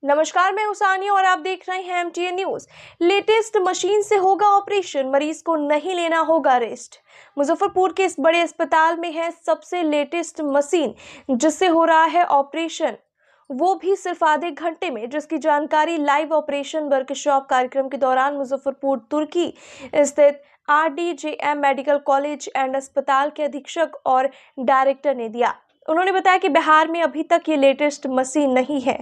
नमस्कार, मैं उसानी और आप देख रहे हैं एमटीएन न्यूज। लेटेस्ट मशीन से होगा ऑपरेशन, मरीज को नहीं लेना होगा रेस्ट। मुजफ्फरपुर के इस बड़े अस्पताल में है सबसे लेटेस्ट मशीन जिससे हो रहा है ऑपरेशन, वो भी सिर्फ आधे घंटे में, जिसकी जानकारी लाइव ऑपरेशन वर्कशॉप कार्यक्रम के दौरान मुजफ्फरपुर तुर्की स्थित RDJM मेडिकल कॉलेज एंड अस्पताल के अधीक्षक और डायरेक्टर ने दिया। उन्होंने बताया कि बिहार में अभी तक ये लेटेस्ट मशीन नहीं है,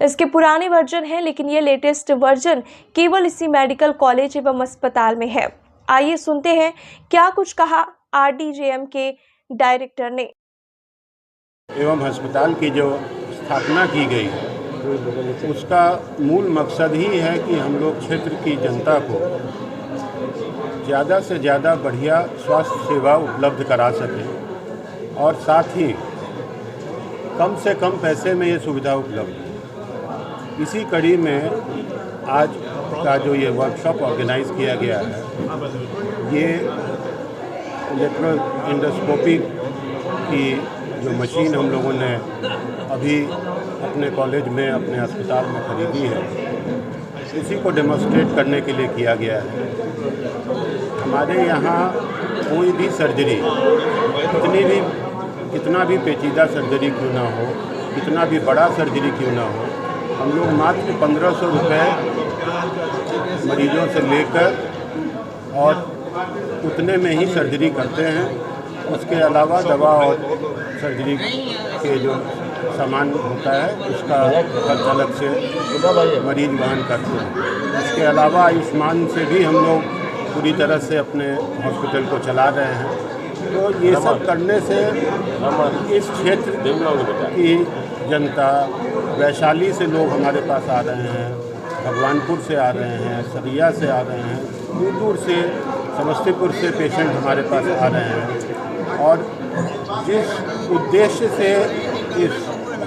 इसके पुराने वर्जन हैं, लेकिन ये लेटेस्ट वर्जन केवल इसी मेडिकल कॉलेज एवं अस्पताल में है। आइए सुनते हैं क्या कुछ कहा RDJM के डायरेक्टर ने। एवं अस्पताल की जो स्थापना की गई उसका मूल मकसद ही है कि हम लोग क्षेत्र की जनता को ज़्यादा से ज़्यादा बढ़िया स्वास्थ्य सेवा उपलब्ध करा सकें और साथ ही कम से कम पैसे में ये सुविधा उपलब्ध है। इसी कड़ी में आज का जो ये वर्कशॉप ऑर्गेनाइज किया गया है, ये इलेक्ट्रो एंडोस्कोपी की जो मशीन हम लोगों ने अभी अपने कॉलेज में, अपने अस्पताल में खरीदी है, इसी को डेमोन्स्ट्रेट करने के लिए किया गया है। हमारे यहाँ कोई भी सर्जरी, कितना भी पेचीदा सर्जरी क्यों ना हो, कितना भी बड़ा सर्जरी क्यों ना हो, हम लोग मात्र 1500 रुपये मरीजों से लेकर और उतने में ही सर्जरी करते हैं। उसके अलावा दवा और सर्जरी के जो सामान होता है उसका खर्च अलग से मरीज वहन करते हैं। इसके अलावा आयुष्मान से भी हम लोग पूरी तरह से अपने हॉस्पिटल को चला रहे हैं। तो ये सब करने से इस क्षेत्र की जनता, वैशाली से लोग हमारे पास आ रहे हैं, भगवानपुर से आ रहे हैं, सरिया से आ रहे हैं, दूर दूर से, समस्तीपुर से पेशेंट हमारे पास आ रहे हैं। और जिस उद्देश्य से इस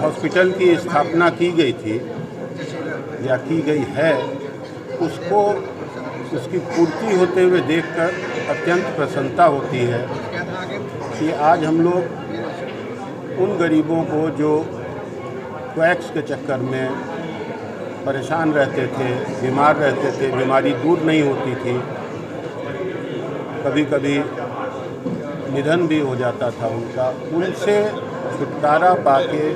हॉस्पिटल की स्थापना की गई थी या की गई है, उसकी पूर्ति होते हुए देखकर अत्यंत प्रसन्नता होती है कि आज हम लोग उन गरीबों को जो क्वैक्स के चक्कर में परेशान रहते थे, बीमार रहते थे, बीमारी दूर नहीं होती थी, कभी कभी निधन भी हो जाता था उनका, उनसे छुटकारा पाके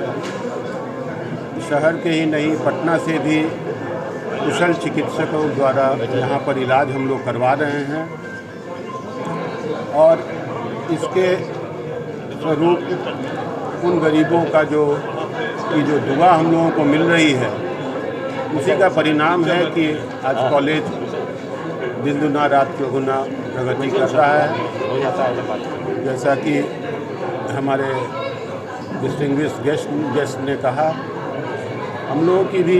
शहर के ही नहीं, पटना से भी कुशल चिकित्सकों द्वारा यहाँ पर इलाज हम लोग करवा रहे हैं। और इसके स्वरूप उन गरीबों का जो दुआ हम लोगों को मिल रही है, उसी का परिणाम है कि आज कॉलेज दिन दुना रात चौगुना प्रगति कर रहा है। जैसा कि हमारे डिस्टिंग्विश्ड गेस्ट ने कहा, हम लोगों की भी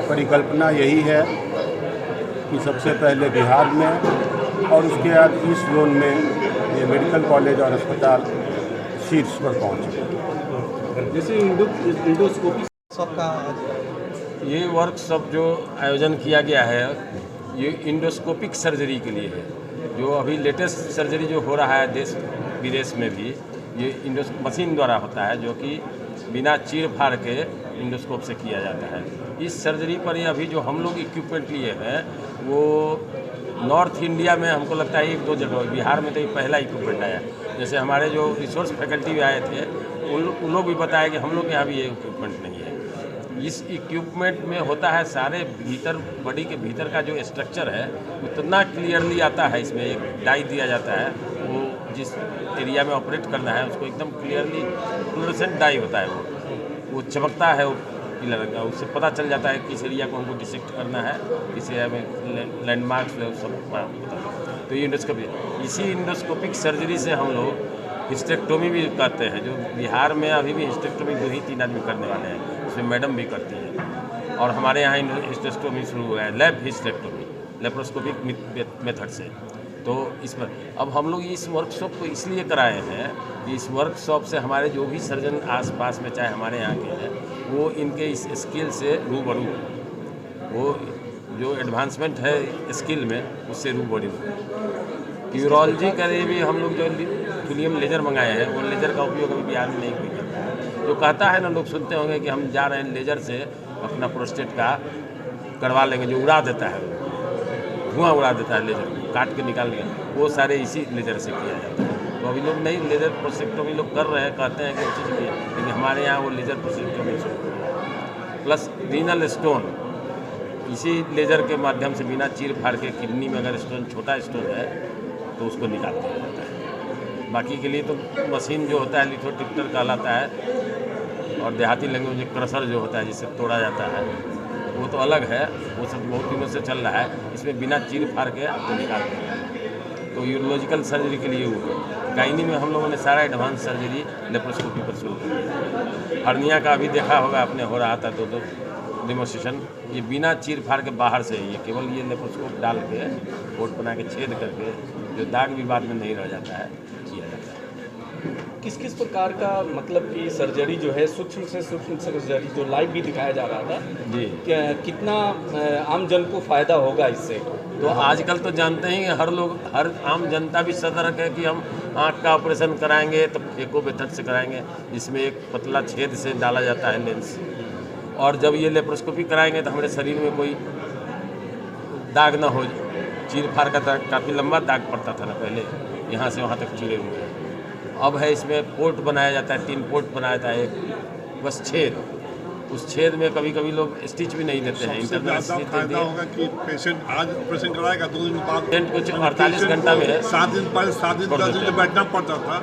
परिकल्पना यही है कि सबसे पहले बिहार में और उसके बाद ईस्ट जोन में ये मेडिकल कॉलेज और अस्पताल शीर्ष पर पहुँचे। जैसे इंडोस्कोपी सबका ये वर्कशॉप जो आयोजन किया गया है, ये इंडोस्कोपिक सर्जरी के लिए है। जो अभी लेटेस्ट सर्जरी जो हो रहा है देश विदेश में भी, ये मशीन द्वारा होता है, जो कि बिना चीर फाड़ के इंडोस्कोप से किया जाता है। इस सर्जरी पर ये अभी जो हम लोग इक्विपमेंट लिए हैं, वो नॉर्थ इंडिया में हमको लगता है 1-2 जगह, बिहार में तो ये पहला इक्विपमेंट आया। जैसे हमारे जो रिसोर्स फैकल्टी भी आए थे, उन लोग भी बताया कि हम लोग के यहाँ भी ये इक्विपमेंट नहीं है। इस इक्विपमेंट में होता है सारे भीतर, बॉडी के भीतर का जो स्ट्रक्चर है उतना क्लियरली आता है। इसमें एक डाई दिया जाता है, वो जिस एरिया में ऑपरेट करना है उसको एकदम क्लियरली फ्लोरेसेंट डाई होता है, वो चमकता है, वो पीला रंग का। उससे पता चल जाता है किस एरिया को हमको डिसेक्ट करना है, किस एरिया में लैंडमार्क्स सब पता है। तो ये इंडोस्कोपी, इसी इंडोस्कोपिक सर्जरी से हम लोग हिस्टेक्टोमी भी करते हैं। जो बिहार में अभी भी हिस्टेक्टोमी 2-3 आदमी करने वाले हैं, उसमें मैडम भी करती हैं। और हमारे यहाँ हिस्टेक्टोमी शुरू हुआ है, लैब हिस्टेक्टोमी, लेप्रोस्कोपिक मेथड से। तो इस पर अब हम लोग इस वर्कशॉप को इसलिए कराए हैं कि इस वर्कशॉप से हमारे जो भी सर्जन आसपास में, चाहे हमारे यहाँ के हैं, वो इनके इस स्किल से रूबरू, वो जो एडवांसमेंट है स्किल में, उससे रूबरू। यूरोलॉजी के लिए भी हम लोग जो थुलियम लेज़र मंगाए हैं, वो लेज़र का उपयोग अभी बिहार में नहीं कोई करता है। जो कहता है ना, लोग सुनते होंगे कि हम जा रहे हैं लेज़र से अपना प्रोस्टेट का करवा लेंगे, जो उड़ा देता है, धुआं उड़ा देता है लेज़र, काट के निकाल लेंगे, वो सारे इसी लेज़र से किया जाता है। तो अभी लोग नहीं लेज़र प्रोस्टेट अभी लोग कर रहे हैं, कहते हैं कि अच्छी चीज़ है, लेकिन हमारे यहाँ वो लेज़र प्रोस्टेट कभी नहीं। प्लस रीनल स्टोन इसी लेज़र के माध्यम से बिना चीर फाड़ के किडनी में अगर स्टोन, छोटा स्टोन है तो उसको निकाल दिया जाता है। बाकी के लिए तो मशीन जो होता है लिथोट्रिप्टर कहलाता है, और देहाती लैंग्वेज में क्रशर जो होता है जिससे तोड़ा जाता है, वो तो अलग है, वो सब बहुत दिनों से चल रहा है। इसमें बिना चीर फाड़ के आपको निकाल दिया है। तो यूरोलॉजिकल सर्जरी के लिए वो गायनी में हम लोगों ने सारा एडवांस सर्जरी लेप्रोस्कोपी पर शुरू कर दिया। हर्निया का भी देखा होगा आपने, हो रहा था दो डेमोस्ट्रेशन, ये बिना चीर फाड़ के बाहर से, ये केवल ये लेप्रोस्कोप डाल के बोर्ड बना के छेद करके जो दाग भी बाद में नहीं रह जाता है किया जाता है। किस किस प्रकार का मतलब कि सर्जरी जो है, सूक्ष्म से सूक्ष्म सर्जरी जो लाइव भी दिखाया जा रहा था जी, कितना आम जन को फायदा होगा इससे? तो आजकल तो जानते हैं हर आम जनता भी सतर्क है कि हम आँख का ऑपरेशन कराएंगे तो एको मेथड से कराएंगे, जिसमें एक पतला छेद से डाला जाता है लेंस, और जब ये लेप्रोस्कोपी कराएंगे तो हमारे शरीर में कोई दाग ना हो। चीर फाड़ का दाग, काफ़ी लंबा दाग पड़ता था ना पहले, यहाँ से वहाँ तक चिरे हुए। अब है इसमें पोर्ट बनाया जाता है, 3 पोर्ट बनाया जाता है, एक बस छेद, उस छेद में कभी कभी लोग स्टिच भी नहीं देते हैं। इंटरनल स्टिच फायदा होगा कि पेशेंट आज ऑपरेशन कराएगा, 2 दिन बाद पेशेंट कुछ 48 घंटा में 7 दिन पहले 7 दिन 10 दिन बैठना पड़ता था।